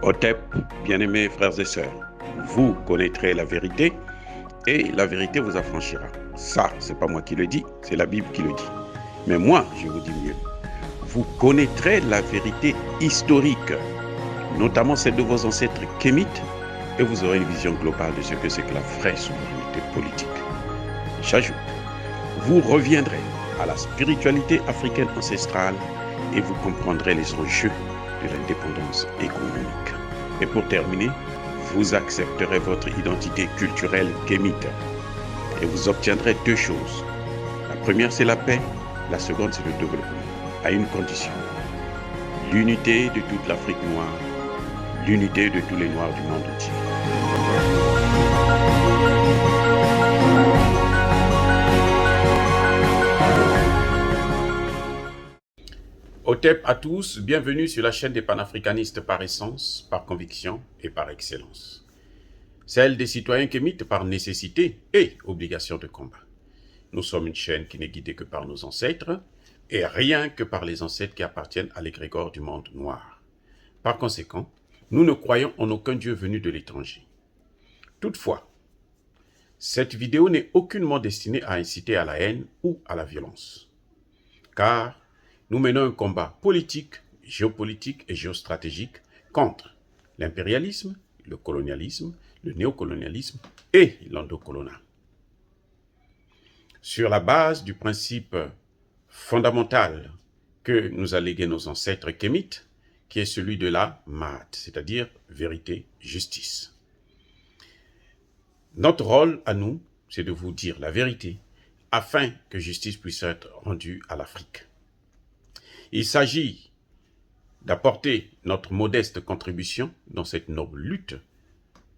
Otep, bien-aimés frères et sœurs, vous connaîtrez la vérité et la vérité vous affranchira. Ça, c'est pas moi qui le dis, c'est la Bible qui le dit. Mais moi, je vous dis mieux. Vous connaîtrez la vérité historique, notamment celle de vos ancêtres kémites, et vous aurez une vision globale de ce que c'est que la vraie souveraineté politique. J'ajoute, vous reviendrez à la spiritualité africaine ancestrale et vous comprendrez les enjeux de l'indépendance économique. Et pour terminer, vous accepterez votre identité culturelle kémite et vous obtiendrez deux choses. La première, c'est la paix. La seconde, c'est le développement, à une condition. L'unité de toute l'Afrique noire, l'unité de tous les Noirs du monde entier. Otep à tous, bienvenue sur la chaîne des panafricanistes par essence, par conviction et par excellence. Celle des citoyens kémites par nécessité et obligation de combat. Nous sommes une chaîne qui n'est guidée que par nos ancêtres et rien que par les ancêtres qui appartiennent à l'égrégore du monde noir. Par conséquent, nous ne croyons en aucun Dieu venu de l'étranger. Toutefois, cette vidéo n'est aucunement destinée à inciter à la haine ou à la violence. Car nous menons un combat politique, géopolitique et géostratégique contre l'impérialisme, le colonialisme, le néocolonialisme et l'endocoloniat. Sur la base du principe fondamental que nous a légué nos ancêtres kémites, qui est celui de la Maat, c'est-à-dire vérité, justice. Notre rôle à nous, c'est de vous dire la vérité, afin que justice puisse être rendue à l'Afrique. Il s'agit d'apporter notre modeste contribution dans cette noble lutte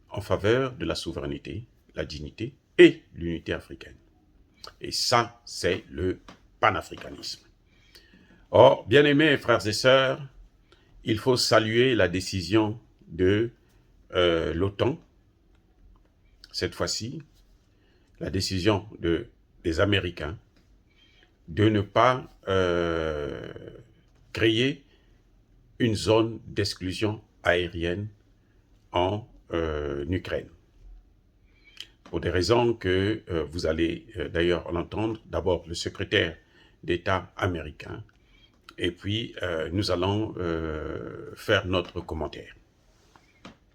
en faveur de la souveraineté, la dignité et l'unité africaine. Et ça, c'est le panafricanisme. Or, bien-aimés frères et sœurs, il faut saluer la décision de l'OTAN, cette fois-ci, la décision des Américains de ne pas créer une zone d'exclusion aérienne en Ukraine. Pour des raisons que vous allez d'ailleurs l'entendre, d'abord le secrétaire d'État américain, et puis nous allons faire notre commentaire.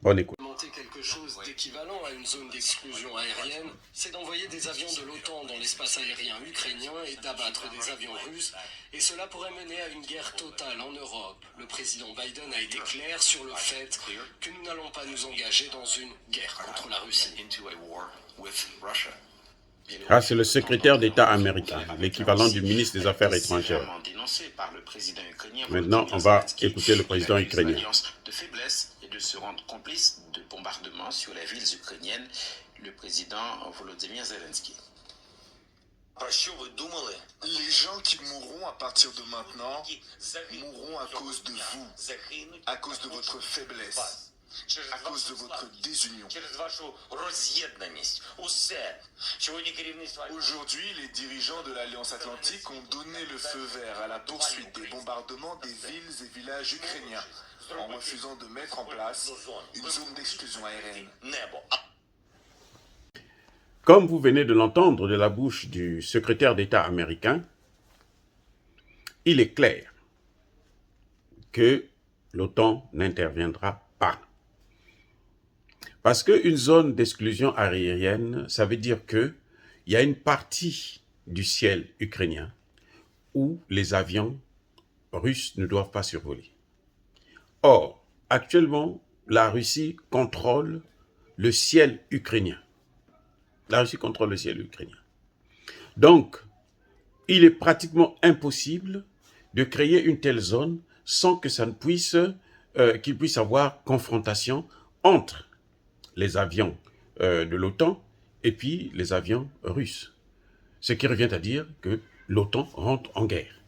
Bonne écoute. Quelque chose d'équivalent à une zone d'exclusion aérienne, c'est d'envoyer des avions de l'OTAN dans l'espace aérien ukrainien et d'abattre des avions russes, et cela pourrait mener à une guerre totale en Europe. Le président Biden a été clair sur le fait que nous n'allons pas nous engager dans une guerre contre la Russie. Ah, c'est le secrétaire d'État américain, l'équivalent du ministre des Affaires étrangères. Maintenant, on va écouter le président ukrainien. De se rendre complice de bombardements sur les villes ukrainiennes, le président Volodymyr Zelensky. Les gens qui mourront à partir de maintenant mourront à cause de vous, à cause de votre faiblesse, à cause de votre désunion. Aujourd'hui, les dirigeants de l'Alliance Atlantique ont donné le feu vert à la poursuite des bombardements des villes et villages ukrainiens, en refusant de mettre en place une zone d'exclusion aérienne. Comme vous venez de l'entendre de la bouche du secrétaire d'État américain, il est clair que l'OTAN n'interviendra pas. Parce qu'une zone d'exclusion aérienne, ça veut dire qu'il y a une partie du ciel ukrainien où les avions russes ne doivent pas survoler. Or, actuellement, la Russie contrôle le ciel ukrainien. La Russie contrôle le ciel ukrainien. Donc, il est pratiquement impossible de créer une telle zone sans que ça ne puisse, qu'il puisse avoir confrontation entre les avions de l'OTAN et puis les avions russes. Ce qui revient à dire que l'OTAN rentre en guerre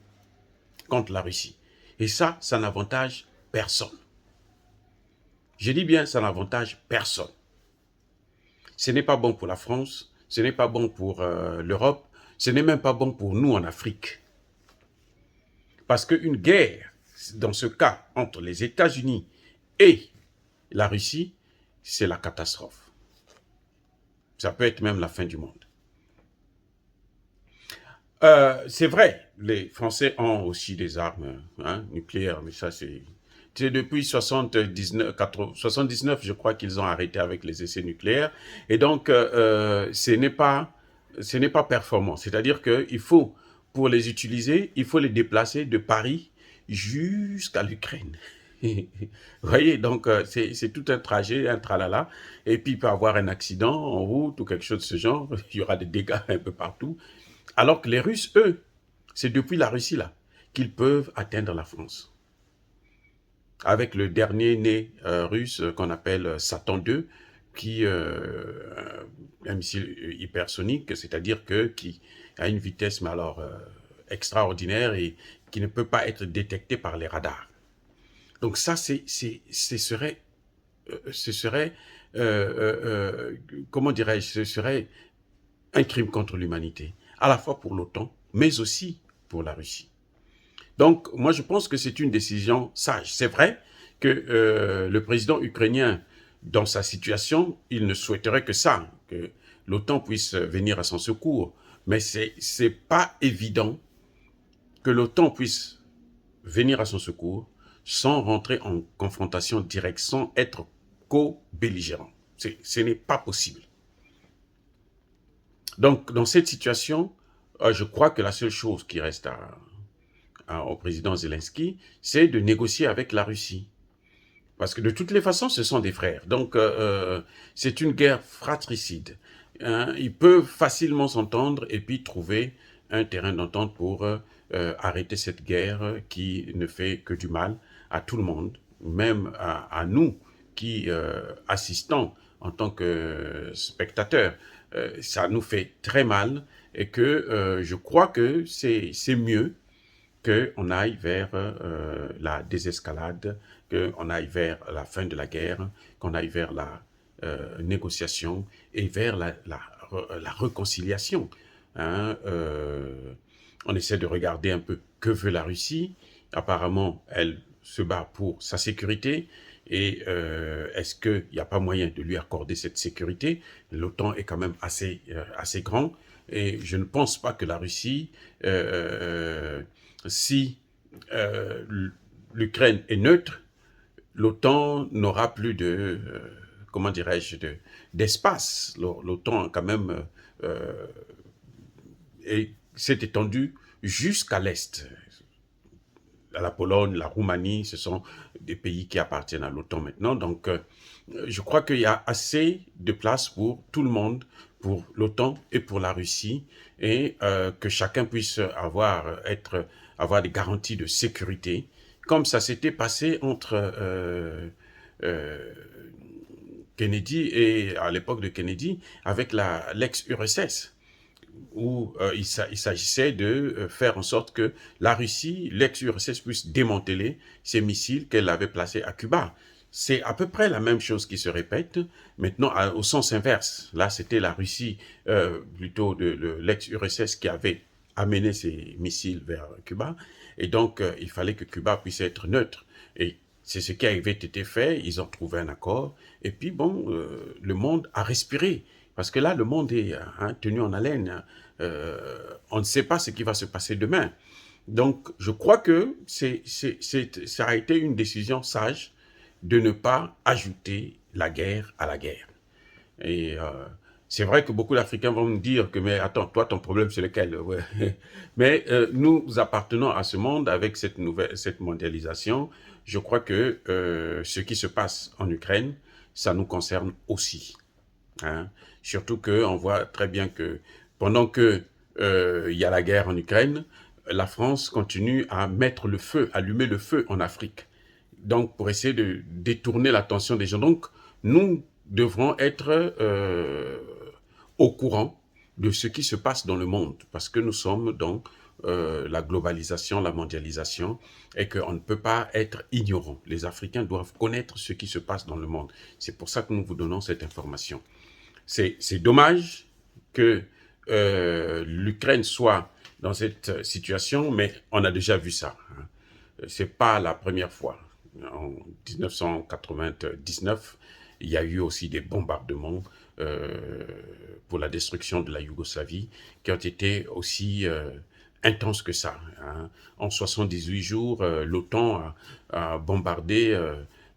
contre la Russie. Et ça n'avantage personne. Je dis bien, ça n'avantage personne. Ce n'est pas bon pour la France, ce n'est pas bon pour l'Europe, ce n'est même pas bon pour nous en Afrique. Parce qu'une guerre, dans ce cas, entre les États-Unis et la Russie, c'est la catastrophe. Ça peut être même la fin du monde. C'est vrai, les Français ont aussi des armes nucléaires, mais ça c'est depuis 79, je crois qu'ils ont arrêté avec les essais nucléaires, et donc ce n'est pas performant. C'est-à-dire qu'il faut, pour les utiliser, il faut les déplacer de Paris jusqu'à l'Ukraine. Vous voyez, donc c'est tout un trajet, un tralala, et puis il peut y avoir un accident en route ou quelque chose de ce genre, il y aura des dégâts un peu partout. Alors que les Russes, eux, c'est depuis la Russie là qu'ils peuvent atteindre la France. Avec le dernier né russe qu'on appelle Satan II, qui un missile hypersonique, c'est-à-dire qui a une vitesse mais alors extraordinaire et qui ne peut pas être détecté par les radars. Donc ça, ce serait comment dirais-je, ce serait un crime contre l'humanité, à la fois pour l'OTAN, mais aussi pour la Russie. Donc, moi, je pense que c'est une décision sage. C'est vrai que le président ukrainien, dans sa situation, il ne souhaiterait que ça, que l'OTAN puisse venir à son secours. Mais c'est pas évident que l'OTAN puisse venir à son secours sans rentrer en confrontation directe, sans être co-belligérant. Ce n'est pas possible. Donc, dans cette situation, je crois que la seule chose qui reste au président Zelensky, c'est de négocier avec la Russie. Parce que de toutes les façons, ce sont des frères. Donc, c'est une guerre fratricide. Ils peuvent facilement s'entendre et puis trouver un terrain d'entente pour arrêter cette guerre qui ne fait que du mal à tout le monde, même à nous qui assistons en tant que spectateurs. Ça nous fait très mal et que je crois que c'est mieux qu'on aille vers la désescalade, qu'on aille vers la fin de la guerre, qu'on aille vers la négociation et vers la réconciliation. On essaie de regarder un peu que veut la Russie. Apparemment, elle se bat pour sa sécurité. Et est-ce qu'il n'y a pas moyen de lui accorder cette sécurité? L'OTAN est quand même assez grand. Et je ne pense pas que la Russie, si l'Ukraine est neutre, l'OTAN n'aura plus de, comment dirais-je, d'espace. L'OTAN quand même s'est étendue jusqu'à l'Est. La Pologne, la Roumanie, ce sont des pays qui appartiennent à l'OTAN maintenant. Donc, je crois qu'il y a assez de place pour tout le monde, pour l'OTAN et pour la Russie, et que chacun puisse avoir des garanties de sécurité, comme ça s'était passé entre Kennedy et à l'époque de Kennedy, avec l'ex-URSS. Où il s'agissait de faire en sorte que la Russie, l'ex-URSS, puisse démanteler ces missiles qu'elle avait placés à Cuba. C'est à peu près la même chose qui se répète, maintenant au sens inverse. Là, c'était la Russie, plutôt de l'ex-URSS, qui avait amené ces missiles vers Cuba, et donc il fallait que Cuba puisse être neutre. Et c'est ce qui avait été fait, ils ont trouvé un accord, et puis bon, le monde a respiré. Parce que là, le monde est tenu en haleine. On ne sait pas ce qui va se passer demain. Donc, je crois que ça a été une décision sage de ne pas ajouter la guerre à la guerre. Et c'est vrai que beaucoup d'Africains vont me dire que, mais attends, toi, ton problème, c'est lequel? Ouais. Mais nous appartenons à ce monde avec cette mondialisation. Je crois que ce qui se passe en Ukraine, ça nous concerne aussi. Surtout qu'on voit très bien que pendant que y a la guerre en Ukraine, la France continue à allumer le feu en Afrique. Donc, pour essayer de détourner l'attention des gens. Donc, nous devrons être au courant de ce qui se passe dans le monde, parce que nous sommes dans la globalisation, la mondialisation, et qu'on ne peut pas être ignorant. Les Africains doivent connaître ce qui se passe dans le monde. C'est pour ça que nous vous donnons cette information. C'est dommage que l'Ukraine soit dans cette situation, mais on a déjà vu ça. C'est pas la première fois. en 1999, il y a eu aussi des bombardements pour la destruction de la Yougoslavie qui ont été aussi intenses que ça. Hein. En 78 jours, l'OTAN a bombardé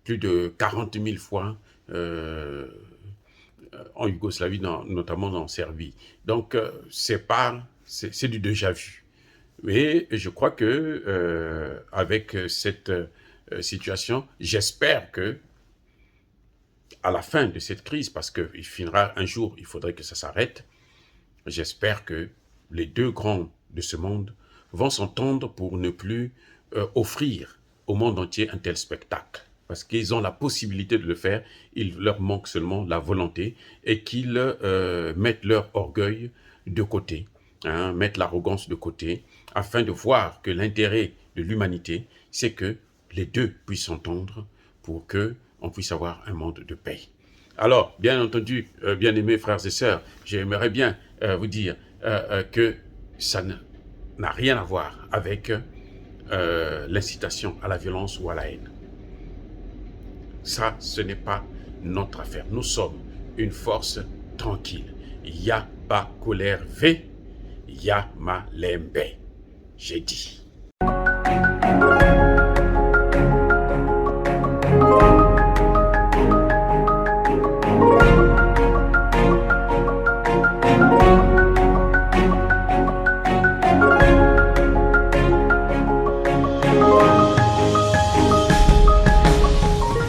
plus de 40 000 fois en Yougoslavie, notamment en Serbie. Donc, c'est du déjà vu. Mais je crois que avec cette situation, j'espère que à la fin de cette crise, parce qu'il finira un jour, il faudrait que ça s'arrête, j'espère que les deux grands de ce monde vont s'entendre pour ne plus offrir au monde entier un tel spectacle. Parce qu'ils ont la possibilité de le faire, il leur manque seulement la volonté et qu'ils mettent leur orgueil de côté, hein, mettent l'arrogance de côté, afin de voir que l'intérêt de l'humanité, c'est que les deux puissent s'entendre pour qu'on puisse avoir un monde de paix. Alors, bien entendu, bien-aimés frères et sœurs, j'aimerais bien vous dire que ça n'a rien à voir avec l'incitation à la violence ou à la haine. Ça, ce n'est pas notre affaire. Nous sommes une force tranquille. Ya ba colère V, ya ma lembe. J'ai dit.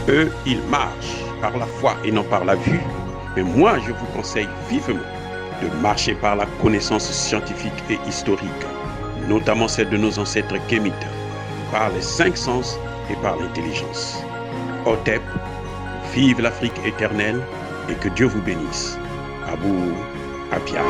Eux, ils marchent par la foi et non par la vue. Mais moi, je vous conseille vivement de marcher par la connaissance scientifique et historique, notamment celle de nos ancêtres kémites, par les 5 sens et par l'intelligence. Otep, vive l'Afrique éternelle et que Dieu vous bénisse. Abou Apia.